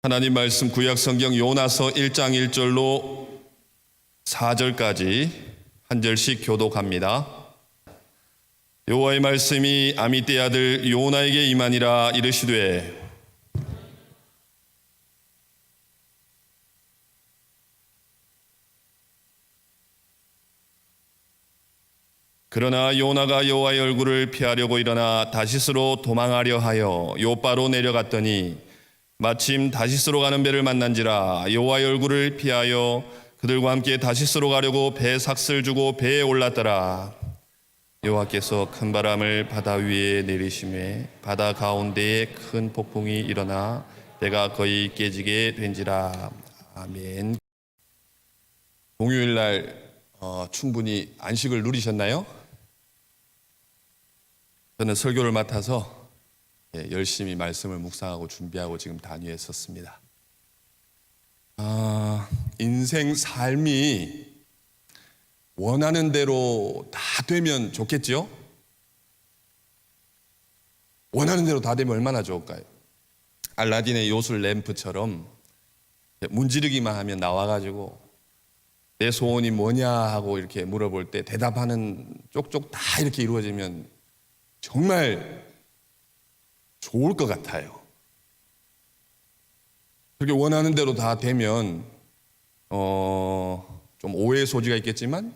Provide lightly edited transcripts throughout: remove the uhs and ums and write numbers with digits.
하나님 말씀 구약성경 요나서 1장 1절로 4절까지 한 절씩 교독합니다. 여호와의 말씀이 아미떼 아들 요나에게 임하니라. 이르시되 그러나 요나가 여호와의 얼굴을 피하려고 일어나 다시스로 도망하려 하여 요바로 내려갔더니 마침 다시스로 가는 배를 만난지라. 여호와의 얼굴을 피하여 그들과 함께 다시스로 가려고 배 삭슬 주고 배에 올랐더라. 여호와께서 큰 바람을 바다 위에 내리시매 바다 가운데에 큰 폭풍이 일어나 배가 거의 깨지게 된지라. 아멘. 공휴일날 충분히 안식을 누리셨나요? 저는 설교를 맡아서 열심히 말씀을 묵상하고 준비하고 지금 단위에 섰습니다. 인생 삶이 원하는 대로 다 되면 좋겠죠? 원하는 대로 다 되면 얼마나 좋을까요? 알라딘의 요술 램프처럼 문지르기만 하면 나와가지고 내 소원이 뭐냐 하고 이렇게 물어볼 때 대답하는 쪽쪽 다 이렇게 이루어지면 정말 좋을 것 같아요. 그렇게 원하는 대로 다 되면 좀 오해의 소지가 있겠지만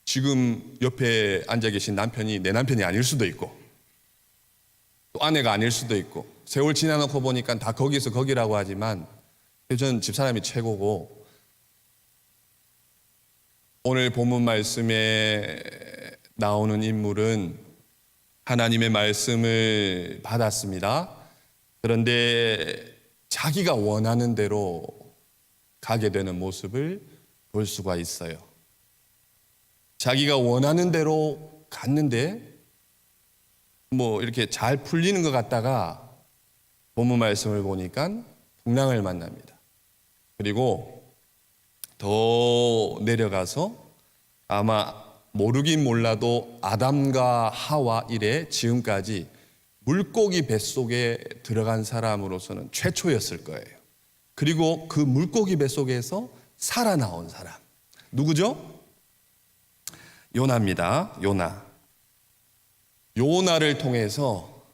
지금 옆에 앉아 계신 남편이 내 남편이 아닐 수도 있고 또 아내가 아닐 수도 있고 세월 지나놓고 보니까 다 거기서 거기라고 하지만 저는 집사람이 최고고 오늘 본문 말씀에 나오는 인물은 하나님의 말씀을 받았습니다. 그런데 자기가 원하는 대로 가게 되는 모습을 볼 수가 있어요. 자기가 원하는 대로 갔는데 이렇게 잘 풀리는 것 같다가 본문 말씀을 보니까 풍랑을 만납니다. 그리고 더 내려가서 아마 모르긴 몰라도 아담과 하와 이래 지금까지 물고기 뱃속에 들어간 사람으로서는 최초였을 거예요. 그리고 그 물고기 뱃속에서 살아나온 사람 누구죠? 요나입니다. 요나를 통해서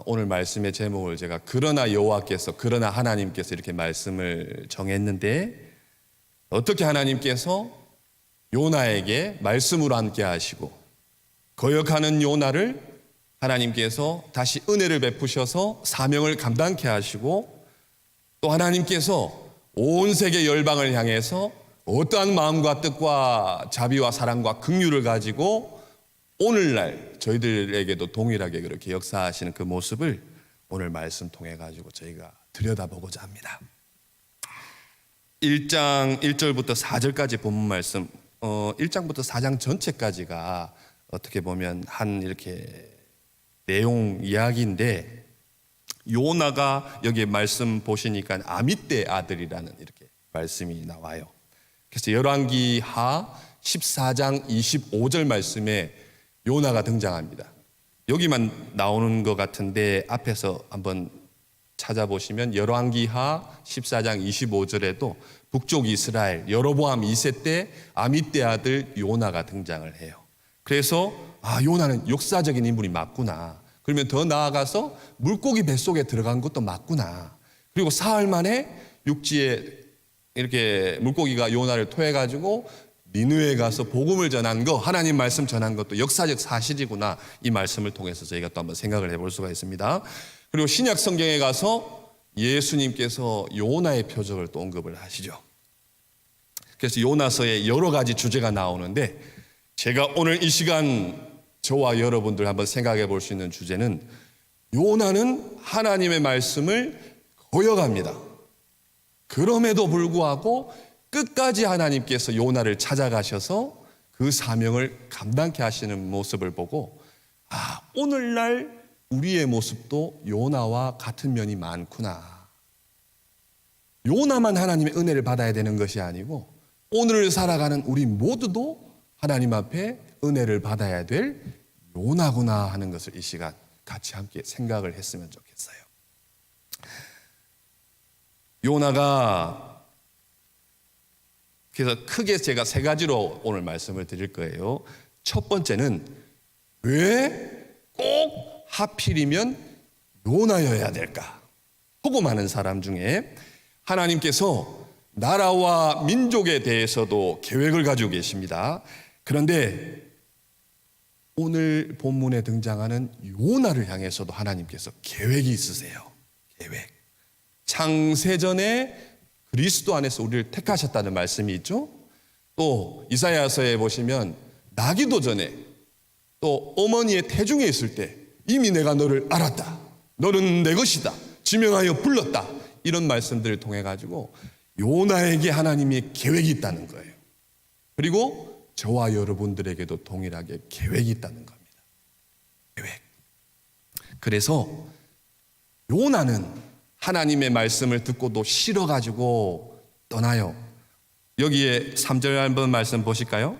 오늘 말씀의 제목을 제가 그러나 여호와께서 그러나 하나님께서 이렇게 말씀을 정했는데 어떻게 하나님께서 요나에게 말씀으로 함께 하시고 거역하는 요나를 하나님께서 다시 은혜를 베푸셔서 사명을 감당케 하시고 또 하나님께서 온 세계 열방을 향해서 어떠한 마음과 뜻과 자비와 사랑과 긍휼을 가지고 오늘날 저희들에게도 동일하게 그렇게 역사하시는 그 모습을 오늘 말씀 통해 가지고 저희가 들여다보고자 합니다. 1장 1절부터 4절까지 본문 말씀 1장부터 4장 전체까지가 어떻게 보면 한 이렇게 내용 이야기인데 요나가 여기 말씀 보시니까 아미떼 아들이라는 이렇게 말씀이 나와요. 그래서 열왕기하 14장 25절 말씀에 요나가 등장합니다. 여기만 나오는 것 같은데 앞에서 한번 찾아보시면 열왕기하 14장 25절에도 북쪽 이스라엘 여로보암 2세 때 아미떼 아들 요나가 등장을 해요. 그래서 요나는 역사적인 인물이 맞구나. 그러면 더 나아가서 물고기 뱃속에 들어간 것도 맞구나. 그리고 사흘 만에 육지에 이렇게 물고기가 요나를 토해가지고 니느웨에 가서 복음을 전한 거, 하나님 말씀 전한 것도 역사적 사실이구나. 이 말씀을 통해서 저희가 또 한번 생각을 해볼 수가 있습니다. 그리고 신약 성경에 가서 예수님께서 요나의 표적을 또 언급을 하시죠. 그래서 요나서에 여러 가지 주제가 나오는데 제가 오늘 이 시간 저와 여러분들 한번 생각해 볼 수 있는 주제는 요나는 하나님의 말씀을 거역합니다. 그럼에도 불구하고 끝까지 하나님께서 요나를 찾아가셔서 그 사명을 감당케 하시는 모습을 보고 오늘날 우리의 모습도 요나와 같은 면이 많구나. 요나만 하나님의 은혜를 받아야 되는 것이 아니고 오늘을 살아가는 우리 모두도 하나님 앞에 은혜를 받아야 될 요나구나 하는 것을 이 시간 같이 함께 생각을 했으면 좋겠어요. 요나가 그래서 크게 제가 세 가지로 오늘 말씀을 드릴 거예요. 첫 번째는 왜 꼭 하필이면 요나여야 될까? 복음하는 사람 중에 하나님께서 나라와 민족에 대해서도 계획을 가지고 계십니다. 그런데 오늘 본문에 등장하는 요나를 향해서도 하나님께서 계획이 있으세요. 계획. 창세전에 그리스도 안에서 우리를 택하셨다는 말씀이 있죠. 또 이사야서에 보시면 나기도 전에 또 어머니의 태중에 있을 때 이미 내가 너를 알았다. 너는 내 것이다. 지명하여 불렀다. 이런 말씀들을 통해 가지고 요나에게 하나님이 계획이 있다는 거예요. 그리고 저와 여러분들에게도 동일하게 계획이 있다는 겁니다. 계획. 그래서 요나는 하나님의 말씀을 듣고도 싫어가지고 떠나요. 여기에 3절 한번 말씀 보실까요?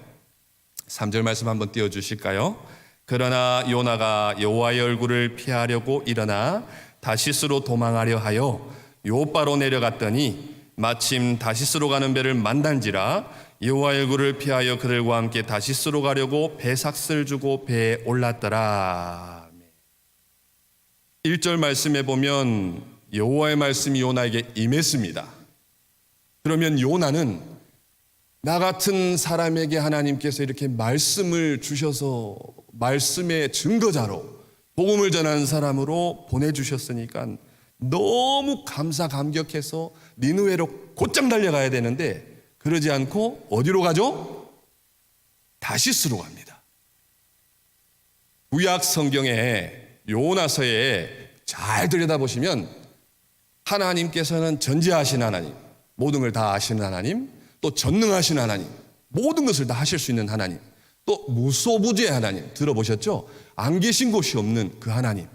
3절 말씀 한번 띄워주실까요? 그러나 요나가 여호와의 얼굴을 피하려고 일어나 다시스로 도망하려 하여 요바로 내려갔더니 마침 다시스로 가는 배를 만난지라 여호와의 얼굴을 피하여 그들과 함께 다시스로 가려고 배삭스를 주고 배에 올랐더라. 1절 말씀에 보면 여호와의 말씀이 요나에게 임했습니다. 그러면 요나는 나 같은 사람에게 하나님께서 이렇게 말씀을 주셔서 말씀의 증거자로 복음을 전하는 사람으로 보내주셨으니까 너무 감격해서 니느웨로 곧장 달려가야 되는데 그러지 않고 어디로 가죠? 다시스로 갑니다. 구약 성경에 요나서에 잘 들여다보시면 하나님께서는 전지하신 하나님, 모든 걸 다 아시는 하나님, 또 전능하신 하나님, 모든 것을 다 하실 수 있는 하나님, 또 무소부지의 하나님 들어보셨죠? 안 계신 곳이 없는 그 하나님.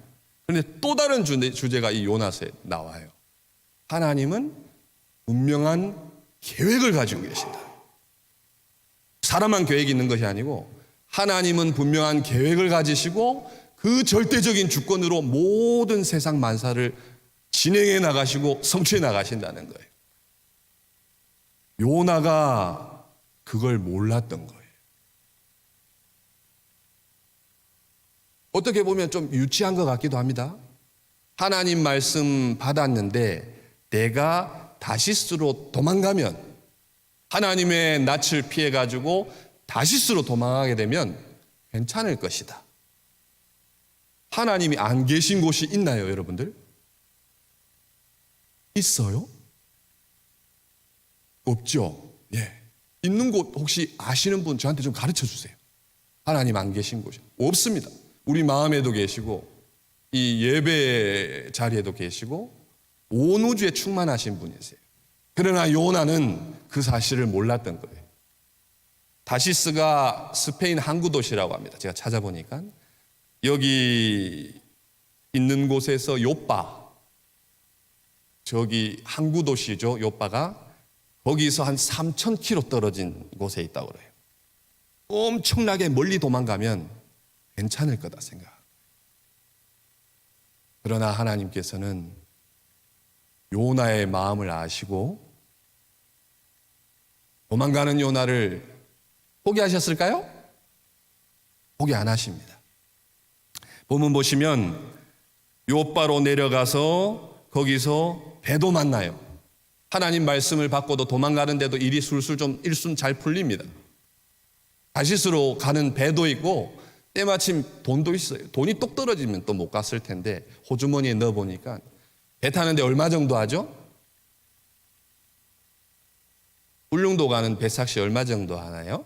그런데 또 다른 주제가 이 요나서에 나와요. 하나님은 분명한 계획을 가지고 계신다. 사람만 계획이 있는 것이 아니고 하나님은 분명한 계획을 가지시고 그 절대적인 주권으로 모든 세상 만사를 진행해 나가시고 성취해 나가신다는 거예요. 요나가 그걸 몰랐던 거예요. 어떻게 보면 좀 유치한 것 같기도 합니다. 하나님 말씀 받았는데 내가 다시스로 도망가면 하나님의 낯을 피해가지고 다시스로 도망가게 되면 괜찮을 것이다. 하나님이 안 계신 곳이 있나요, 여러분들? 있어요? 없죠. 예. 있는 곳 혹시 아시는 분 저한테 좀 가르쳐 주세요. 하나님 안 계신 곳이 없습니다. 우리 마음에도 계시고 이 예배 자리에도 계시고 온 우주에 충만하신 분이세요. 그러나 요나는 그 사실을 몰랐던 거예요. 다시스가 스페인 항구 도시라고 합니다. 제가 찾아보니까 여기 있는 곳에서 요빠, 저기 항구 도시죠. 요빠가 거기서 한 3,000km 떨어진 곳에 있다고 그래요. 엄청나게 멀리 도망가면 괜찮을 거다 생각. 그러나 하나님께서는 요나의 마음을 아시고 도망가는 요나를 포기하셨을까요? 포기 안 하십니다. 본문 보시면 요바로 내려가서 거기서 배도 만나요. 하나님 말씀을 받고도 도망가는데도 일이 술술 좀 일순 잘 풀립니다. 다시스로 가는 배도 있고 때마침 돈도 있어요. 돈이 똑 떨어지면 또 못 갔을 텐데 호주머니에 넣어보니까 배 타는데 얼마 정도 하죠? 울릉도 가는 배삭시 얼마 정도 하나요?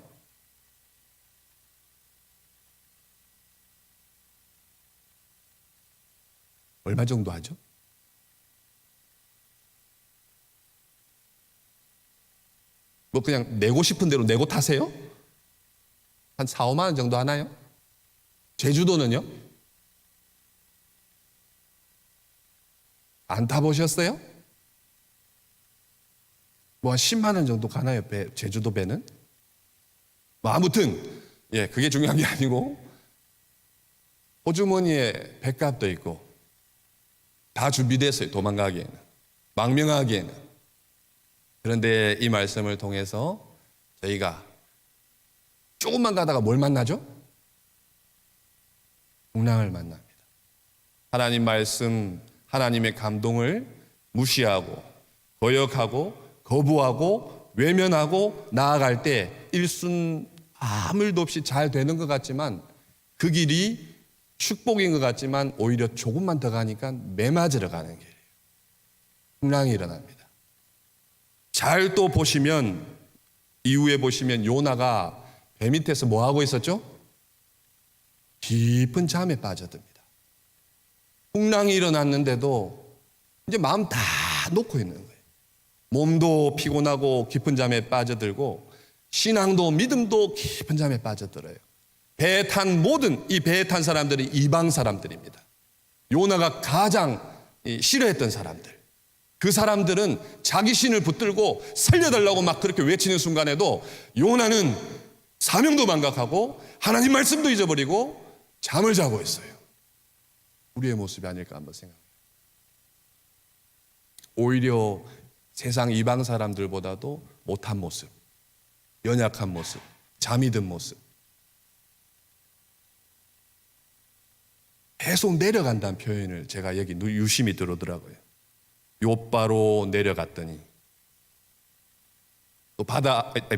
얼마 정도 하죠? 뭐 그냥 내고 싶은 대로 내고 타세요? 한 4, 5만 원 정도 하나요? 제주도는요? 안 타보셨어요? 뭐 한 10만 원 정도 가나요? 배, 제주도 배는? 뭐 아무튼 예, 그게 중요한 게 아니고 호주머니에 배값도 있고 다 준비됐어요. 도망가기에는, 망명하기에는. 그런데 이 말씀을 통해서 저희가 조금만 가다가 뭘 만나죠? 풍랑을 만납니다. 하나님 말씀, 하나님의 감동을 무시하고 거역하고 거부하고 외면하고 나아갈 때 일순 아무 일도 없이 잘 되는 것 같지만 그 길이 축복인 것 같지만 오히려 조금만 더 가니까 매맞으러 가는 길이에요. 풍랑이 일어납니다. 잘 또 보시면 이후에 보시면 요나가 배 밑에서 뭐 하고 있었죠? 깊은 잠에 빠져듭니다. 풍랑이 일어났는데도 이제 마음 다 놓고 있는 거예요. 몸도 피곤하고 깊은 잠에 빠져들고 신앙도 믿음도 깊은 잠에 빠져들어요. 배에 탄 모든 이 배에 탄 사람들이 이방 사람들입니다. 요나가 가장 싫어했던 사람들. 그 사람들은 자기 신을 붙들고 살려달라고 막 그렇게 외치는 순간에도 요나는 사명도 망각하고 하나님 말씀도 잊어버리고 잠을 자고 있어요. 우리의 모습이 아닐까 한번 생각해요. 오히려 세상 이방 사람들보다도 못한 모습, 연약한 모습, 잠이 든 모습. 계속 내려간다는 표현을 제가 여기 유심히 들어오더라고요. 욥바로 내려갔더니 또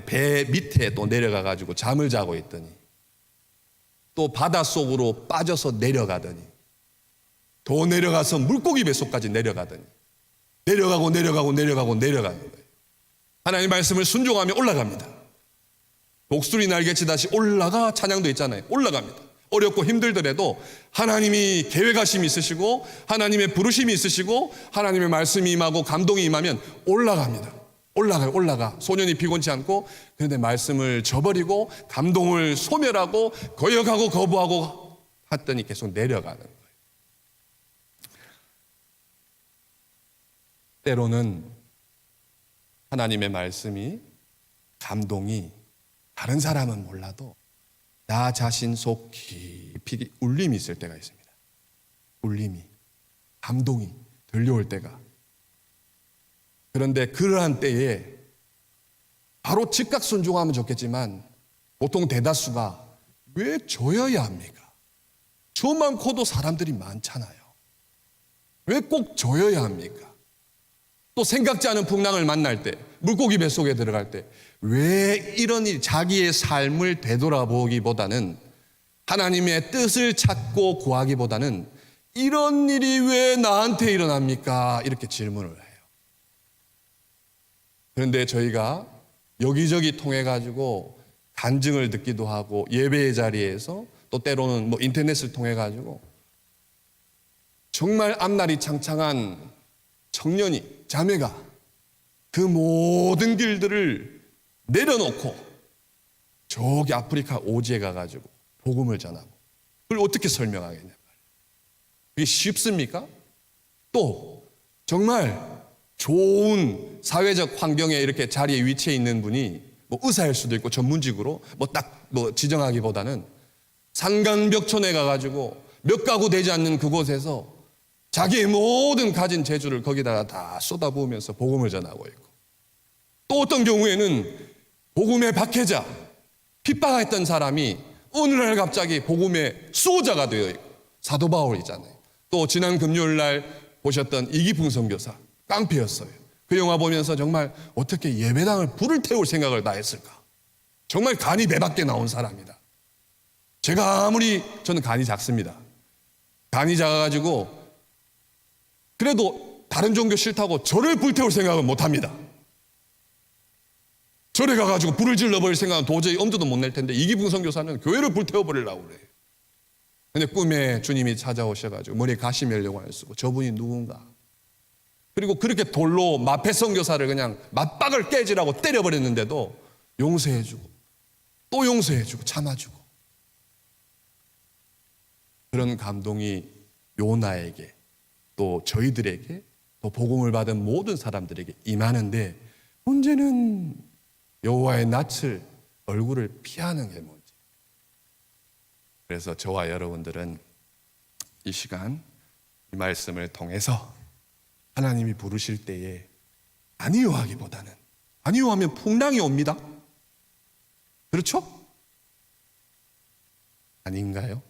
배 밑에 또 내려가가지고 잠을 자고 있더니 또 바닷속으로 빠져서 내려가더니 더 내려가서 물고기 뱃속까지 내려가더니 내려가는 거예요. 하나님 말씀을 순종하며 올라갑니다. 독수리 날개치다시 올라가 찬양도 있잖아요. 올라갑니다. 어렵고 힘들더라도 하나님이 계획하심이 있으시고 하나님의 부르심이 있으시고 하나님의 말씀이 임하고 감동이 임하면 올라갑니다. 올라가. 소년이 피곤치 않고 그런데 말씀을 저버리고 감동을 소멸하고 거역하고 거부하고 했더니 계속 내려가는 거예요. 때로는 하나님의 말씀이 감동이 다른 사람은 몰라도 나 자신 속 깊이 울림이 있을 때가 있습니다. 울림이, 감동이 들려올 때가. 그런데 그러한 때에 바로 즉각 순종하면 좋겠지만 보통 대다수가 왜 줘야 합니까? 저 많고도 사람들이 많잖아요. 왜 꼭 줘야 합니까? 또 생각지 않은 풍랑을 만날 때, 물고기 뱃속에 들어갈 때 왜 이런 일, 자기의 삶을 되돌아보기보다는 하나님의 뜻을 찾고 구하기보다는 이런 일이 왜 나한테 일어납니까? 이렇게 질문을 해요. 그런데 저희가 여기저기 통해 가지고 간증을 듣기도 하고 예배의 자리에서 또 때로는 뭐 인터넷을 통해 가지고 정말 앞날이 창창한 청년이, 자매가 그 모든 길들을 내려놓고 저기 아프리카 오지에 가가지고 복음을 전하고 그걸 어떻게 설명하겠냐 말이에요. 그게 쉽습니까? 또 정말 좋은 사회적 환경에 이렇게 자리에 위치해 있는 분이 뭐 의사일 수도 있고 전문직으로 뭐 지정하기보다는 산간벽촌에 가가지고 몇 가구 되지 않는 그곳에서 자기의 모든 가진 재주를 거기다가 다 쏟아부으면서 복음을 전하고 있고 또 어떤 경우에는 복음의 박해자, 핍박했던 사람이 어느 날 갑자기 복음의 수호자가 되어 있고 사도 바울이잖아요. 또 지난 금요일 날 보셨던 이기풍 선교사 깡패였어요. 그 영화 보면서 정말 어떻게 예배당을 불을 태울 생각을 다 했을까? 정말 간이 배밖에 나온 사람이다. 제가 아무리 저는 간이 작습니다. 간이 작아가지고 그래도 다른 종교 싫다고 저를 불태울 생각은 못합니다. 절에 가가지고 불을 질러버릴 생각은 도저히 엄두도 못 낼 텐데 이기붕 선교사는 교회를 불태워버리려고 그래요. 근데 꿈에 주님이 찾아오셔가지고 머리에 가시면령을 쓰고 저분이 누군가. 그리고 그렇게 돌로 마페 선교사를 그냥 맞박을 깨지라고 때려버렸는데도 용서해주고 또 용서해주고 참아주고 그런 감동이 요나에게 또 저희들에게 또 복음을 받은 모든 사람들에게 임하는데 문제는 여호와의 낯을 얼굴을 피하는 게 문제. 그래서 저와 여러분들은 이 시간 이 말씀을 통해서 하나님이 부르실 때에 아니요 하기보다는 아니요 하면 풍랑이 옵니다. 그렇죠? 아닌가요?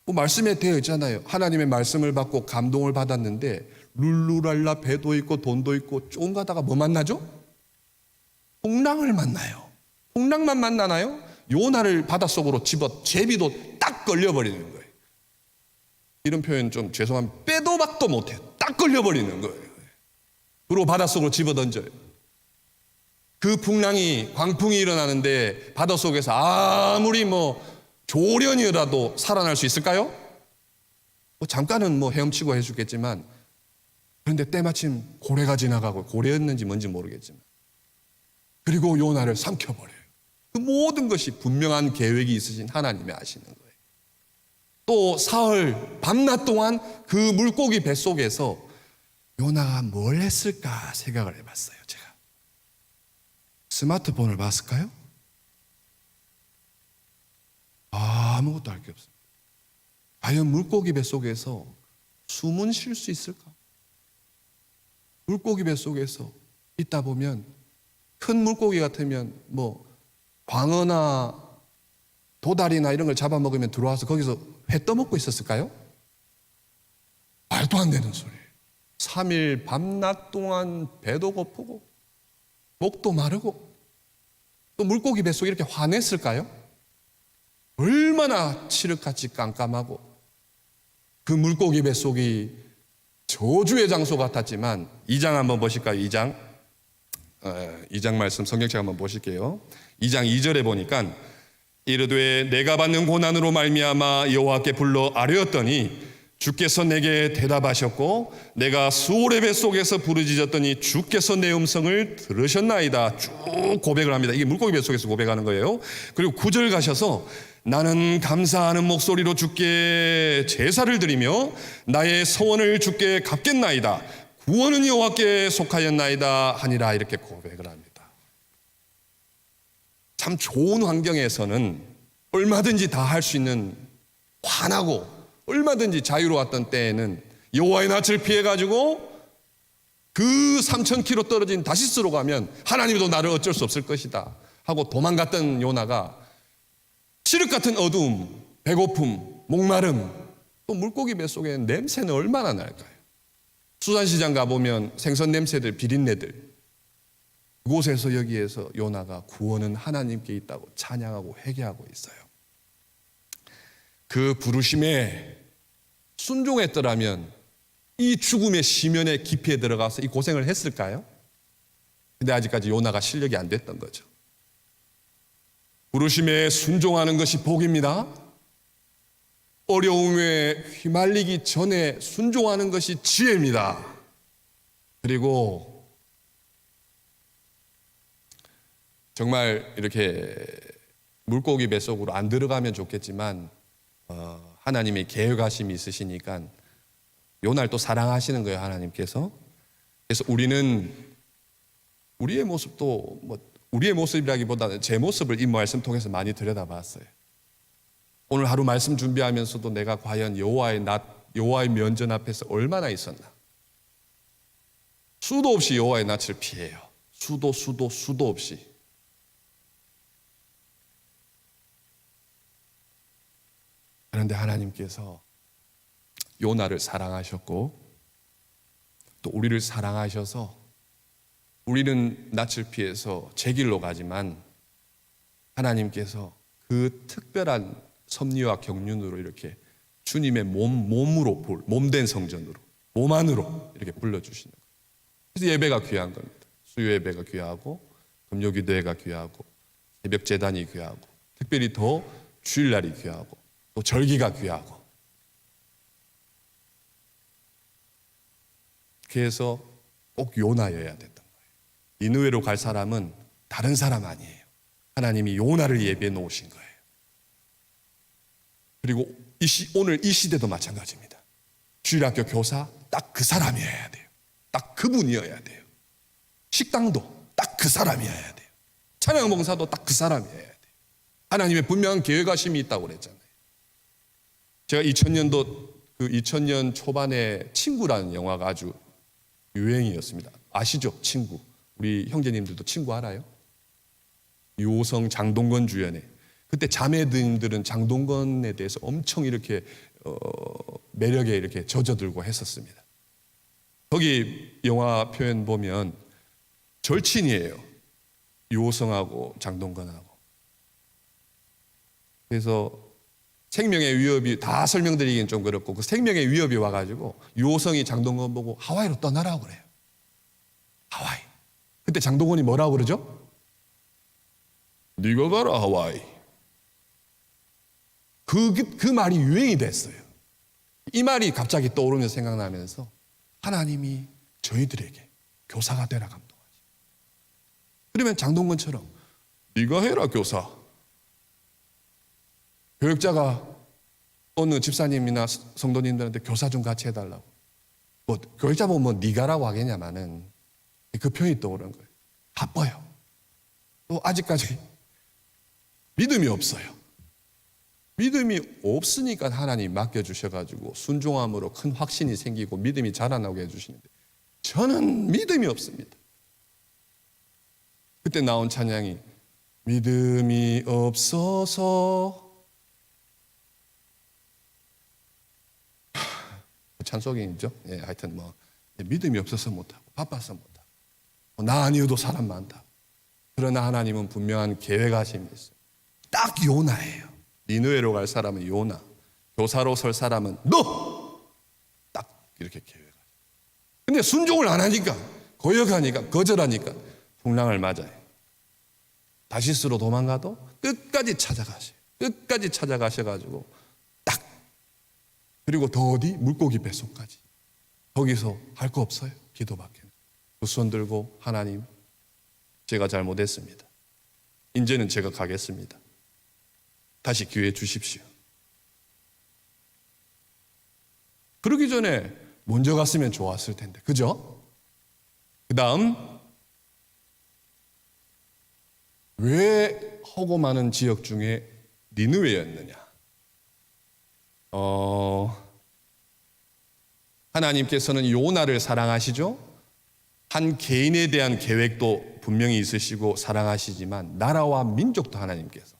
말씀에 되어 있잖아요. 하나님의 말씀을 받고 감동을 받았는데 룰루랄라 배도 있고 돈도 있고 쫑 가다가 뭐 만나죠? 풍랑을 만나요. 풍랑만 만나나요? 요나를 바닷속으로 집어 제비도 딱 걸려버리는 거예요. 이런 표현 좀 죄송합니다. 빼도 박도 못해요. 딱 걸려버리는 거예요. 그리고 바닷속으로 집어던져요. 그 풍랑이 광풍이 일어나는데 바닷속에서 아무리 조련이라도 살아날 수 있을까요? 잠깐은 헤엄치고 해주겠지만, 그런데 때마침 고래가 지나가고, 고래였는지 뭔지 모르겠지만, 그리고 요나를 삼켜버려요. 그 모든 것이 분명한 계획이 있으신 하나님이 아시는 거예요. 또 사흘 밤낮 동안 그 물고기 뱃속에서 요나가 뭘 했을까 생각을 해봤어요. 제가 스마트폰을 봤을까요? 아무것도 할 게 없습니다. 과연 물고기 뱃속에서 숨은 쉴 수 있을까? 물고기 뱃속에서 있다 보면 큰 물고기 같으면 광어나 도다리나 이런 걸 잡아먹으면 들어와서 거기서 회 떠먹고 있었을까요? 말도 안 되는 소리예요. 3일 밤낮 동안 배도 고프고 목도 마르고 또 물고기 뱃속에 이렇게 화냈을까요? 얼마나 칠흑같이 깜깜하고 그 물고기 뱃속이 저주의 장소 같았지만 2장 한번 보실까요? 2장 말씀 성경책 한번 보실게요. 2장 2절에 보니까 이르되 내가 받는 고난으로 말미암아 여호와께 불러 아뢰었더니 주께서 내게 대답하셨고 내가 수올의 뱃속에서 부르짖었더니 주께서 내 음성을 들으셨나이다. 쭉 고백을 합니다. 이게 물고기 뱃속에서 고백하는 거예요. 그리고 9절 가셔서 나는 감사하는 목소리로 주께 제사를 드리며 나의 서원을 주께 갚겠나이다. 구원은 여호와께 속하였나이다 하니라. 이렇게 고백을 합니다. 참 좋은 환경에서는 얼마든지 다 할 수 있는, 환하고 얼마든지 자유로웠던 때에는 여호와의 낯을 피해가지고 그 3,000km 떨어진 다시스로 가면 하나님도 나를 어쩔 수 없을 것이다 하고 도망갔던 요나가 칠흑 같은 어두움, 배고픔, 목마름, 또 물고기 뱃속에 냄새는 얼마나 날까요? 수산시장 가보면 생선 냄새들, 비린내들, 그곳에서 여기에서 요나가 구원은 하나님께 있다고 찬양하고 회개하고 있어요. 그 부르심에 순종했더라면 이 죽음의 심연의 깊이에 들어가서 이 고생을 했을까요? 근데 아직까지 요나가 실력이 안 됐던 거죠. 부르심에 순종하는 것이 복입니다. 어려움에 휘말리기 전에 순종하는 것이 지혜입니다. 그리고 정말 이렇게 물고기 뱃속으로 안 들어가면 좋겠지만 하나님의 계획하심이 있으시니까 요날 또 사랑하시는 거예요, 하나님께서. 그래서 우리는 우리의 모습도 우리의 모습이라기보다는 제 모습을 이 말씀 통해서 많이 들여다봤어요. 오늘 하루 말씀 준비하면서도 내가 과연 여호와의 면전 앞에서 얼마나 있었나. 수도 없이 여호와의 낯을 피해요. 수도 없이. 그런데 하나님께서 요나를 사랑하셨고 또 우리를 사랑하셔서 우리는 낯을 피해서 제 길로 가지만 하나님께서 그 특별한 섭리와 경륜으로 이렇게 주님의 몸된 성전으로, 몸 안으로 이렇게 불러주시는 거예요. 그래서 예배가 귀한 겁니다. 수요 예배가 귀하고 금요기도회가 귀하고 새벽 제단이 귀하고 특별히 더 주일날이 귀하고 또 절기가 귀하고. 그래서 꼭 요나여야 됐던 거예요. 니느웨로 갈 사람은 다른 사람 아니에요. 하나님이 요나를 예비해 놓으신 거예요. 그리고 오늘 이 시대도 마찬가지입니다. 주일학교 교사 딱 그 사람이어야 돼요. 딱 그분이어야 돼요. 식당도 딱 그 사람이어야 돼요. 찬양봉사도 딱 그 사람이어야 돼요. 하나님의 분명한 계획하심이 있다고 그랬잖아요. 제가 2000년 초반에 친구라는 영화가 아주 유행이었습니다. 아시죠? 친구. 우리 형제님들도 친구 알아요? 요성 장동건 주연의. 그때 자매들은 장동건에 대해서 엄청 이렇게 매력에 이렇게 젖어들고 했었습니다. 거기 영화 표현 보면 절친이에요. 요성하고 장동건하고. 그래서 생명의 위협이 다 설명드리기는 좀 그렇고 그 생명의 위협이 와가지고 요성이 장동건 보고 하와이로 떠나라고 그래요. 하와이. 그때 장동건이 뭐라고 그러죠? 네가 가라 하와이. 그 말이 유행이 됐어요. 이 말이 갑자기 떠오르면서 생각나면서 하나님이 저희들에게 교사가 되라 감동하시. 그러면 장동건처럼 네가 해라 교사. 교육자가 어느 집사님이나 성도님들한테 교사 좀 같이 해달라고. 뭐 교육자 보면 뭐 네가라고 하겠냐마는 그 표현이 떠오르는 거예요. 바빠요. 또 아직까지 믿음이 없어요. 믿음이 없으니까 하나님 맡겨주셔가지고 순종함으로 큰 확신이 생기고 믿음이 자라나게 해주시는데 저는 믿음이 없습니다. 그때 나온 찬양이 믿음이 없어서 찬송이죠. 예, 하여튼 뭐 믿음이 없어서 못하고 바빠서 못하고 나 아니어도 사람 많다. 그러나 하나님은 분명한 계획하심이 있어요. 딱 요나예요. 니느웨로 갈 사람은 요나, 교사로 설 사람은 너! 딱 이렇게 계획하죠. 근데 순종을 안 하니까, 거역하니까, 거절하니까 풍랑을 맞아요. 다시스로 도망가도 끝까지 찾아가셔요. 끝까지 찾아가셔가지고 딱, 그리고 더 어디? 물고기 뱃속까지. 거기서 할 거 없어요. 기도밖에. 두 손 들고 하나님, 제가 잘못했습니다. 이제는 제가 가겠습니다. 다시 기회 주십시오. 그러기 전에 먼저 갔으면 좋았을 텐데, 그죠? 그 다음, 왜 허고 많은 지역 중에 니느웨였느냐? 하나님께서는 요나를 사랑하시죠? 한 개인에 대한 계획도 분명히 있으시고 사랑하시지만 나라와 민족도 하나님께서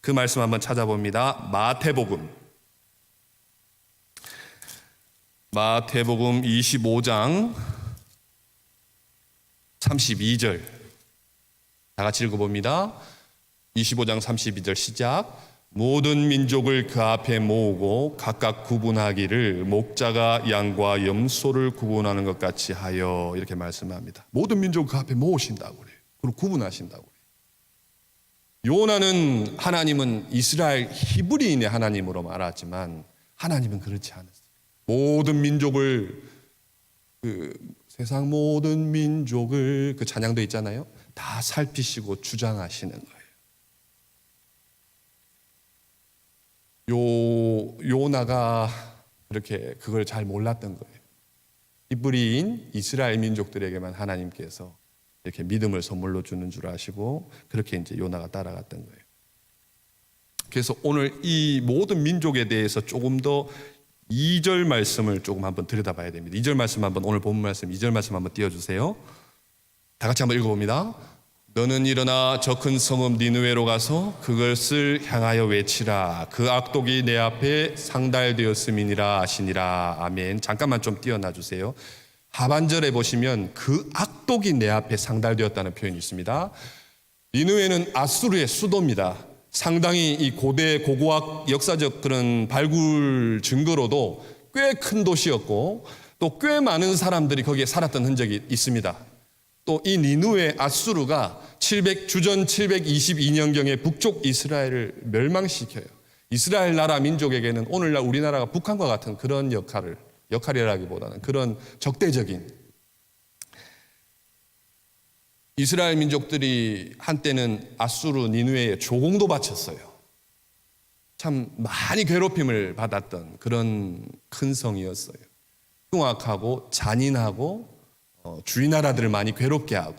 그 말씀 한번 찾아봅니다. 마태복음 25장 32절 다 같이 읽어봅니다. 25장 32절 시작. 모든 민족을 그 앞에 모으고 각각 구분하기를 목자가 양과 염소를 구분하는 것 같이 하여 이렇게 말씀합니다. 모든 민족 그 앞에 모으신다고 그래요. 그리고 구분하신다고 그래요. 요나는 하나님은 이스라엘 히브리인의 하나님으로 말하지만 하나님은 그렇지 않았어요. 모든 민족을 세상 모든 민족을 그 찬양도 있잖아요. 다 살피시고 주장하시는 거예요. 요나가 그렇게 그걸 잘 몰랐던 거예요. 히브리인 이스라엘 민족들에게만 하나님께서 이렇게 믿음을 선물로 주는 줄 아시고 그렇게 이제 요나가 따라갔던 거예요. 그래서 오늘 이 모든 민족에 대해서 조금 더 2절 말씀을 조금 한번 들여다봐야 됩니다. 2절 말씀 한번 오늘 본문 말씀 2절 말씀 한번 띄워주세요. 다 같이 한번 읽어봅니다. 너는 일어나 저 큰 성읍 니느웨로 가서 그것을 향하여 외치라. 그 악독이 내 앞에 상달되었음이니라 하시니라. 아멘. 잠깐만 좀 띄워놔 주세요. 하반절에 보시면 그 악독이 내 앞에 상달되었다는 표현이 있습니다. 니느웨는 아수르의 수도입니다. 상당히 이 고대 고고학 역사적 그런 발굴 증거로도 꽤 큰 도시였고 또 꽤 많은 사람들이 거기에 살았던 흔적이 있습니다. 또 이 니느웨 아수르가 주전 722년경에 북쪽 이스라엘을 멸망시켜요. 이스라엘 나라 민족에게는 오늘날 우리나라가 북한과 같은 그런 역할이라기보다는 그런 적대적인 이스라엘 민족들이 한때는 아수르 니느웨에 조공도 바쳤어요. 참 많이 괴롭힘을 받았던 그런 큰 성이었어요. 흉악하고 잔인하고 주위 나라들을 많이 괴롭게 하고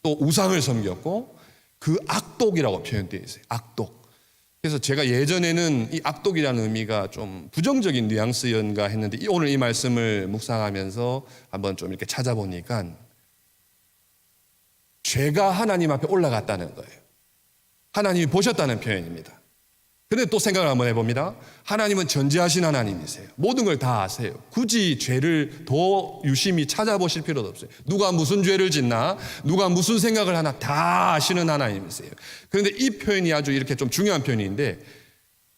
또 우상을 섬겼고 그 악독이라고 표현되어 있어요. 악독. 그래서 제가 예전에는 이 악독이라는 의미가 좀 부정적인 뉘앙스였는가 했는데 오늘 이 말씀을 묵상하면서 한번 좀 이렇게 찾아보니까 죄가 하나님 앞에 올라갔다는 거예요. 하나님이 보셨다는 표현입니다. 그런데 또 생각을 한번 해봅니다. 하나님은 전지하신 하나님이세요. 모든 걸 다 아세요. 굳이 죄를 더 유심히 찾아보실 필요도 없어요. 누가 무슨 죄를 짓나, 누가 무슨 생각을 하나 다 아시는 하나님이세요. 그런데 이 표현이 아주 이렇게 좀 중요한 표현인데,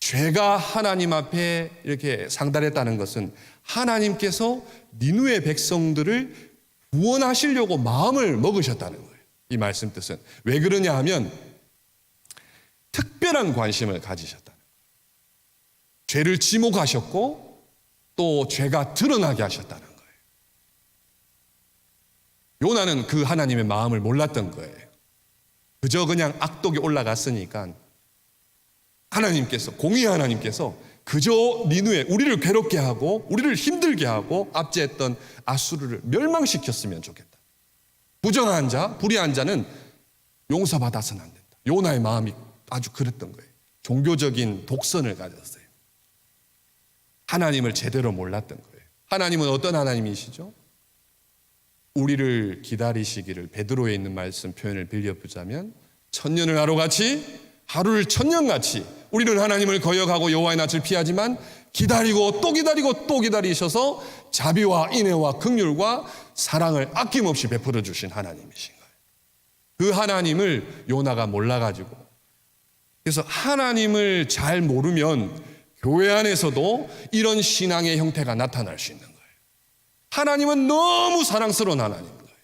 죄가 하나님 앞에 이렇게 상달했다는 것은 하나님께서 니느웨 백성들을 구원하시려고 마음을 먹으셨다는 거예요. 이 말씀 뜻은 왜 그러냐 하면 특별한 관심을 가지셨다. 죄를 지목하셨고 또 죄가 드러나게 하셨다는 거예요. 요나는 그 하나님의 마음을 몰랐던 거예요. 그저 그냥 악독이 올라갔으니까 하나님께서, 공의 하나님께서 그저 니느웨, 우리를 괴롭게 하고 우리를 힘들게 하고 압제했던 아수르를 멸망시켰으면 좋겠다. 부정한 자, 불의한 자는 용서받아서는 안 된다. 요나의 마음이 아주 그랬던 거예요. 종교적인 독선을 가졌어요. 하나님을 제대로 몰랐던 거예요. 하나님은 어떤 하나님이시죠? 우리를 기다리시기를, 베드로에 있는 말씀 표현을 빌려보자면 천년을 하루같이, 하루를 천년같이 우리는 하나님을 거역하고 여호와의 낯을 피하지만 기다리고 또 기다리고 또 기다리셔서 자비와 인애와 긍휼과 사랑을 아낌없이 베풀어 주신 하나님이신 거예요. 그 하나님을 요나가 몰라가지고, 그래서 하나님을 잘 모르면 교회 안에서도 이런 신앙의 형태가 나타날 수 있는 거예요. 하나님은 너무 사랑스러운 하나님인 거예요.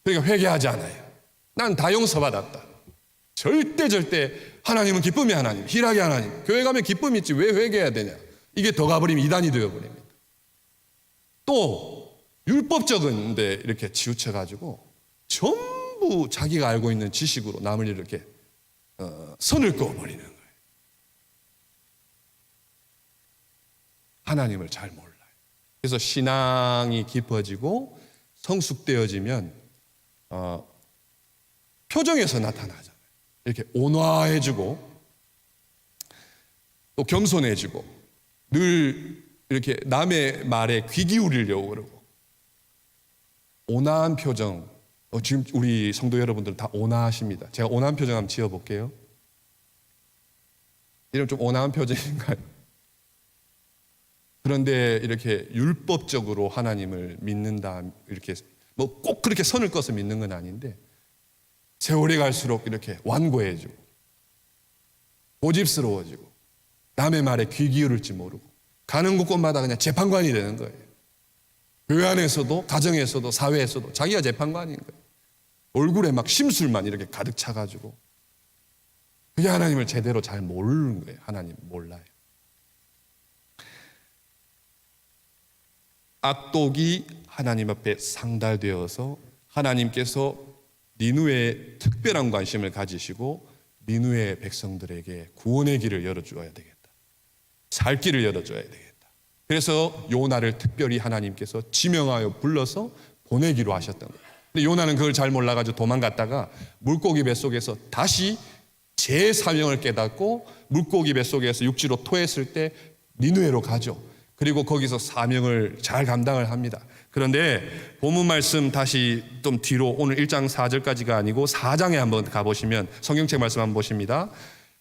그러니까 회개하지 않아요. 난 다 용서받았다. 절대 하나님은 기쁨의 하나님, 희락의 하나님. 교회 가면 기쁨이 있지 왜 회개해야 되냐. 이게 더 가버리면 이단이 되어버립니다. 또 율법적인 데 이렇게 치우쳐가지고 전부 자기가 알고 있는 지식으로 남을 이렇게 선을 그어버리는 거예요. 하나님을 잘 몰라요. 그래서 신앙이 깊어지고 성숙되어지면 표정에서 나타나잖아요. 이렇게 온화해지고 또 겸손해지고 늘 이렇게 남의 말에 귀 기울이려고 그러고, 온화한 표정. 지금 우리 성도 여러분들은 다 온화하십니다. 제가 온화한 표정 한번 지어볼게요. 이런 좀 온화한 표정인가요? 그런데 이렇게 율법적으로 하나님을 믿는다, 이렇게 뭐 꼭 그렇게 선을 꺼서 믿는 건 아닌데 세월이 갈수록 이렇게 완고해지고 고집스러워지고 남의 말에 귀 기울일지 모르고 가는 곳곳마다 그냥 재판관이 되는 거예요. 교회 안에서도 가정에서도 사회에서도 자기가 재판관인 거예요. 얼굴에 막 심술만 이렇게 가득 차가지고, 그게 하나님을 제대로 잘 모르는 거예요. 하나님 몰라요. 악독이 하나님 앞에 상달되어서 하나님께서 니느웨에 특별한 관심을 가지시고 니느웨 백성들에게 구원의 길을 열어줘야 되겠다. 살 길을 열어줘야 되겠다. 그래서 요나를 특별히 하나님께서 지명하여 불러서 보내기로 하셨던 거예요. 근데 요나는 그걸 잘 몰라가지고 도망갔다가 물고기 뱃속에서 다시 제 사명을 깨닫고 물고기 뱃속에서 육지로 토했을 때 니느웨로 가죠. 그리고 거기서 사명을 잘 감당을 합니다. 그런데 본문 말씀 다시 좀 뒤로, 오늘 1장 4절까지가 아니고 4장에 한번 가보시면 성경책 말씀 한번 보십니다.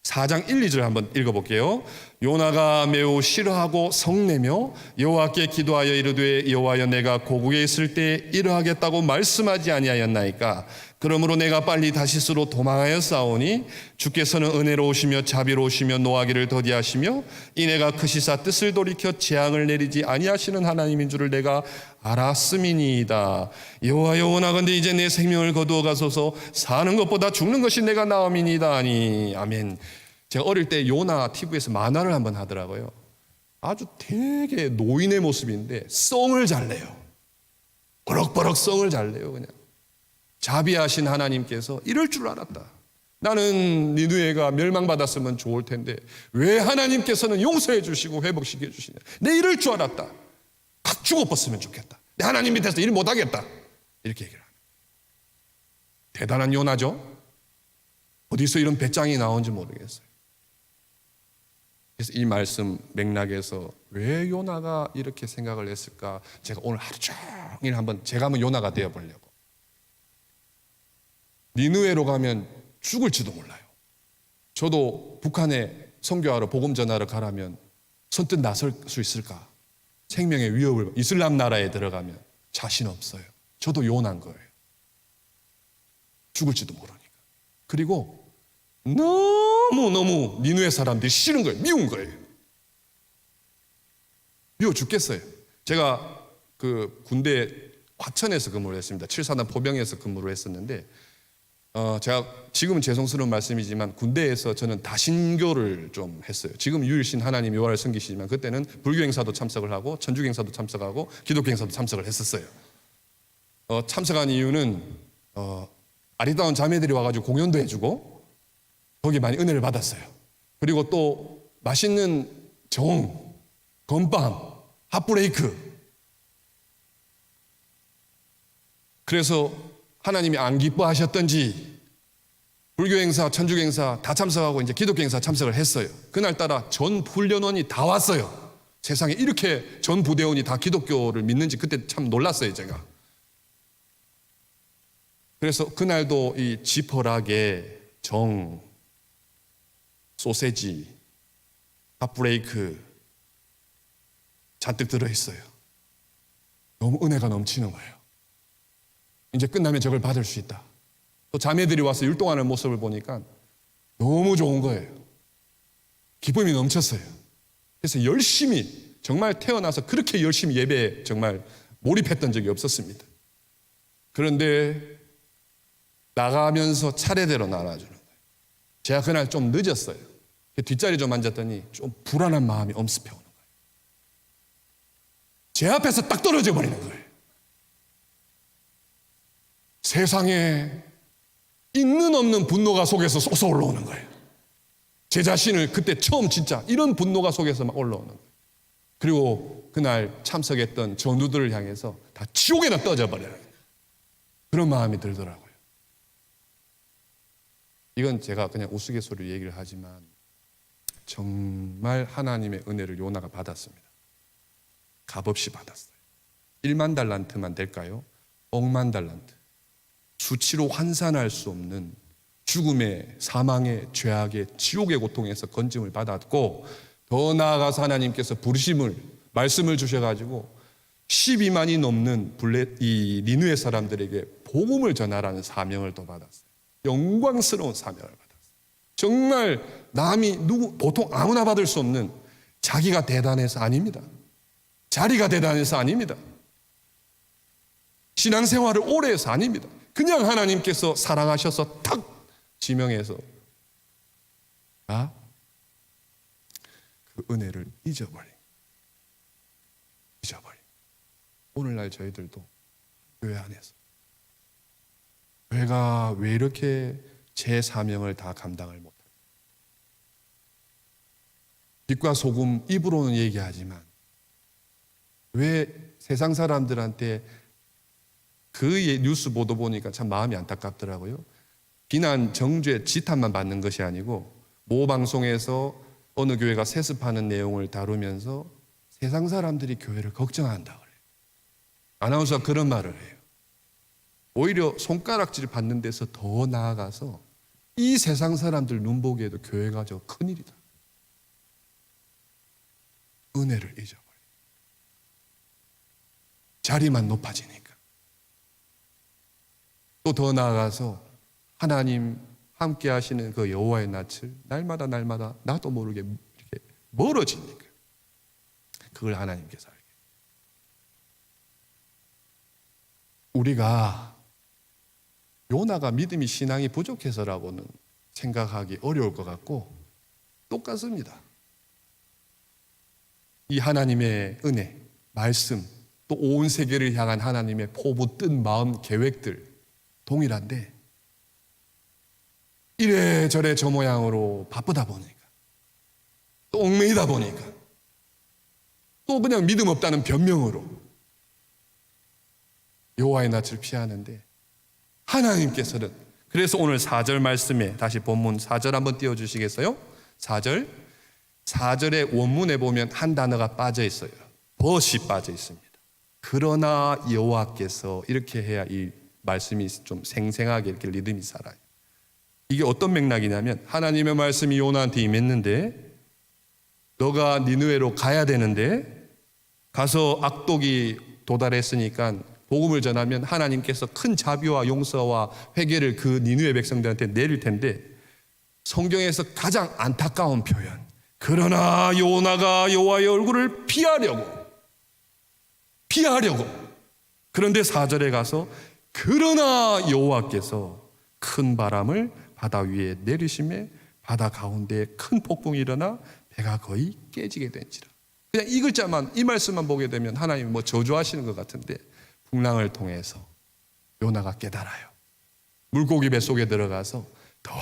4장 1, 2절 한번 읽어볼게요. 요나가 매우 싫어하고 성내며 여호와께 기도하여 이르되 여호와여 내가 고국에 있을 때 이러하겠다고 말씀하지 아니하였나이까. 그러므로 내가 빨리 다시스로 도망하여 싸우니 주께서는 은혜로우시며 자비로우시며 노하기를 더디하시며 이내가 크시사 뜻을 돌이켜 재앙을 내리지 아니하시는 하나님인 줄을 내가 알았음이니이다. 여호와여 원하건대 이제 내 생명을 거두어 가소서. 사는 것보다 죽는 것이 내가 나음이니이다 하니. 아멘. 제가 어릴 때 요나 TV에서 만화를 한번 하더라고요. 아주 되게 노인의 모습인데 썽을 잘 내요. 버럭버럭 썽을 잘 내요. 그냥 자비하신 하나님께서 이럴 줄 알았다. 나는 니느웨가 멸망받았으면 좋을 텐데 왜 하나님께서는 용서해 주시고 회복시켜 주시냐. 내 이럴 줄 알았다. 각 죽어버렸으면 좋겠다. 내 하나님 밑에서 일 못하겠다. 이렇게 얘기를 합니다. 대단한 요나죠. 어디서 이런 배짱이 나온지 모르겠어요. 그래서 이 말씀 맥락에서 왜 요나가 이렇게 생각을 했을까, 제가 오늘 하루 종일 한번 제가 한번 요나가 되어보려고. 니느웨로 가면 죽을지도 몰라요. 저도 북한에 선교하러 복음 전하러 가라면 선뜻 나설 수 있을까? 생명의 위협을 이슬람 나라에 들어가면 자신 없어요. 저도 요원한 거예요. 죽을지도 모르니까. 그리고 너무너무 니느웨 사람들이 싫은 거예요. 미운 거예요. 미워 죽겠어요. 제가 그 군대 화천에서 근무를 했습니다. 7사단 포병에서 근무를 했었는데 제가 지금은 죄송스러운 말씀이지만 군대에서 저는 다신교를 좀 했어요. 지금 유일신 하나님 여호와를 섬기시지만 그때는 불교 행사도 참석을 하고 천주교 행사도 참석하고 기독교 행사도 참석을 했었어요. 참석한 이유는 아리따운 자매들이 와가지고 공연도 해주고 거기 많이 은혜를 받았어요. 그리고 또 맛있는 정, 건빵, 핫브레이크. 그래서 하나님이 안 기뻐하셨던지 불교 행사, 천주교 행사 다 참석하고 이제 기독교 행사 참석을 했어요. 그날따라 전 훈련원이 다 왔어요. 세상에 이렇게 전 부대원이 다 기독교를 믿는지 그때 참 놀랐어요, 제가. 그래서 그날도 이 지퍼락에 정, 소세지, 핫브레이크 잔뜩 들어있어요. 너무 은혜가 넘치는 거예요. 이제 끝나면 저걸 받을 수 있다. 또 자매들이 와서 율동하는 모습을 보니까 너무 좋은 거예요. 기쁨이 넘쳤어요. 그래서 열심히 정말 태어나서 그렇게 열심히 예배에 정말 몰입했던 적이 없었습니다. 그런데 나가면서 차례대로 나눠주는 거예요. 제가 그날 좀 늦었어요. 뒷자리 좀 앉았더니 좀 불안한 마음이 엄습해 오는 거예요. 제 앞에서 딱 떨어져 버리는 거예요. 세상에 있는 없는 분노가 속에서 솟아 올라오는 거예요. 제 자신을 그때 처음 진짜 이런 분노가 속에서 막 올라오는 거예요. 그리고 그날 참석했던 전우들을 향해서 다 지옥에나 떠져버려요. 그런 마음이 들더라고요. 이건 제가 그냥 우스갯소리로 얘기를 하지만 정말 하나님의 은혜를 요나가 받았습니다. 값없이 받았어요. 1만 달란트만 될까요? 억만 달란트. 수치로 환산할 수 없는 죽음의, 사망의, 죄악의, 지옥의 고통에서 건짐을 받았고 더 나아가서 하나님께서 부르심을, 말씀을 주셔가지고 12만이 넘는 이 니느웨 사람들에게 복음을 전하라는 사명을 또 받았어요. 영광스러운 사명을 받았어요. 정말 남이 보통 아무나 받을 수 없는 자기가 대단해서 아닙니다. 자리가 대단해서 아닙니다. 신앙생활을 오래 해서 아닙니다. 그냥 하나님께서 사랑하셔서 탁 지명해서 그 은혜를 잊어버린. 오늘날 저희들도 교회 안에서 교회가 왜 이렇게 제 사명을 다 감당을 못할까? 빛과 소금 입으로는 얘기하지만 왜 세상 사람들한테 그 뉴스 보도 보니까 참 마음이 안타깝더라고요. 비난, 정죄, 지탄만 받는 것이 아니고 모 방송에서 어느 교회가 세습하는 내용을 다루면서 세상 사람들이 교회를 걱정한다 그래요. 아나운서가 그런 말을 해요. 오히려 손가락질 받는 데서 더 나아가서 이 세상 사람들 눈 보기에도 교회가 저 큰일이다. 은혜를 잊어버려. 자리만 높아지니까. 또 더 나아가서 하나님 함께 하시는 그 여호와의 낯을 날마다 나도 모르게 이렇게 멀어지니까 그걸 하나님께서 알게. 우리가 요나가 믿음이 신앙이 부족해서라고는 생각하기 어려울 것 같고 똑같습니다. 이 하나님의 은혜, 말씀, 또 온 세계를 향한 하나님의 포부 뜬 마음, 계획들 동일한데 이래저래 저 모양으로 바쁘다 보니까 또 얽매이다 보니까 또 그냥 믿음 없다는 변명으로 여호와의 낯을 피하는데 하나님께서는 그래서 오늘 4절 말씀에 다시 본문 4절 한번 띄워주시겠어요? 4절의 원문에 보면 한 단어가 빠져 있어요. 벗이 빠져 있습니다. 그러나 여호와께서 이렇게 해야 이 말씀이 좀 생생하게 이렇게 리듬이 살아요. 이게 어떤 맥락이냐면 하나님의 말씀이 요나한테 임했는데 너가 니느웨로 가야 되는데 가서 악독이 도달했으니까 복음을 전하면 하나님께서 큰 자비와 용서와 회개를 그 니느웨 백성들한테 내릴 텐데 성경에서 가장 안타까운 표현 그러나 요나가 여호와의 얼굴을 피하려고 그런데 4절에 가서 그러나 여호와께서 큰 바람을 바다 위에 내리심에 바다 가운데 큰 폭풍이 일어나 배가 거의 깨지게 된지라. 그냥 이 글자만 이 말씀만 보게 되면 하나님이 뭐 저주하시는 것 같은데 풍랑을 통해서 요나가 깨달아요. 물고기 뱃속에 들어가서 더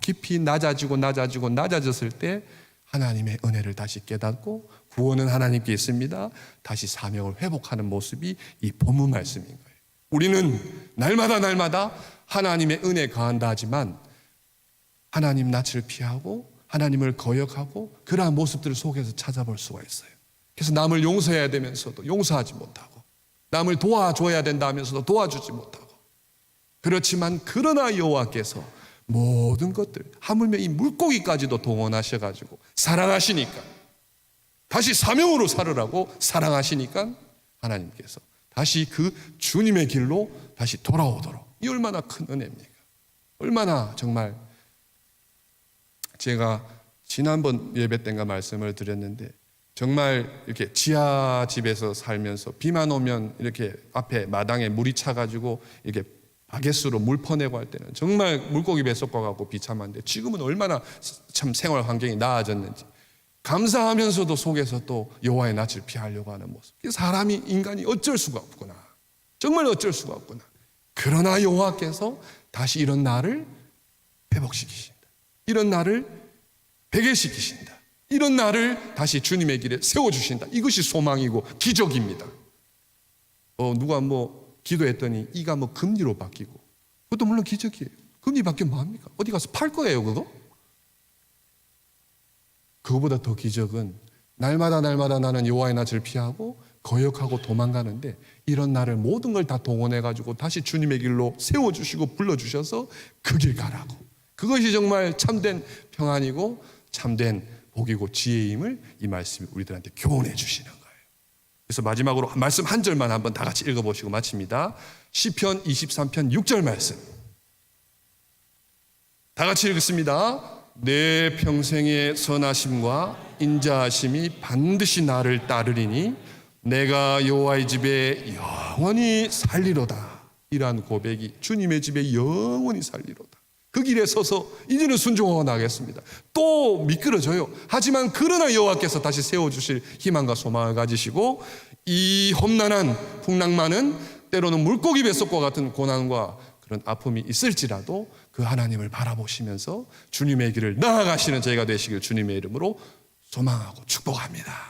깊이 낮아졌을 때 하나님의 은혜를 다시 깨닫고 구원은 하나님께 있습니다. 다시 사명을 회복하는 모습이 이 본문 말씀인 거예요. 우리는 날마다 하나님의 은혜 가한다 하지만 하나님 낯을 피하고 하나님을 거역하고 그러한 모습들 속에서 찾아볼 수가 있어요. 그래서 남을 용서해야 되면서도 용서하지 못하고 남을 도와줘야 된다 하면서도 도와주지 못하고 그렇지만 그러나 여호와께서 모든 것들 하물며 이 물고기까지도 동원하셔가지고 사랑하시니까 다시 사명으로 살으라고 사랑하시니까 하나님께서 다시 그 주님의 길로 다시 돌아오도록 이 얼마나 큰 은혜입니까? 얼마나 정말 제가 지난번 예배 때인가 말씀을 드렸는데 정말 이렇게 지하집에서 살면서 비만 오면 이렇게 앞에 마당에 물이 차가지고 이렇게 바게스로 물 퍼내고 할 때는 정말 물고기 뱃속과 같고 비참한데 지금은 얼마나 참 생활 환경이 나아졌는지 감사하면서도 속에서 또 여호와의 낯을 피하려고 하는 모습. 사람이 인간이 어쩔 수가 없구나. 정말 어쩔 수가 없구나. 그러나 여호와께서 다시 이런 나를 회복시키신다. 이런 나를 회개시키신다. 이런 나를 다시 주님의 길에 세워주신다. 이것이 소망이고 기적입니다. 누가 기도했더니 이가 금리로 바뀌고 그것도 물론 기적이에요. 금리 바뀌면 뭐합니까? 어디 가서 팔 거예요 그거? 그거보다 더 기적은 날마다 나는 여호와의 낯을 피하고 거역하고 도망가는데 이런 나를 모든 걸 다 동원해가지고 다시 주님의 길로 세워주시고 불러주셔서 그 길 가라고. 그것이 정말 참된 평안이고 참된 복이고 지혜임을 이 말씀이 우리들한테 교훈해 주시는 거예요. 그래서 마지막으로 말씀 한 절만 한번 다 같이 읽어보시고 마칩니다. 시편 23편 6절 말씀 다 같이 읽겠습니다. 내 평생의 선하심과 인자하심이 반드시 나를 따르리니 내가 여호와의 집에 영원히 살리로다. 이러한 고백이 주님의 집에 영원히 살리로다. 그 길에 서서 이제는 순종하고 나가겠습니다. 또 미끄러져요. 하지만 그러나 여호와께서 다시 세워주실 희망과 소망을 가지시고 이 험난한 풍랑만은 때로는 물고기 뱃속과 같은 고난과 그런 아픔이 있을지라도 그 하나님을 바라보시면서 주님의 길을 나아가시는 저희가 되시길 주님의 이름으로 소망하고 축복합니다.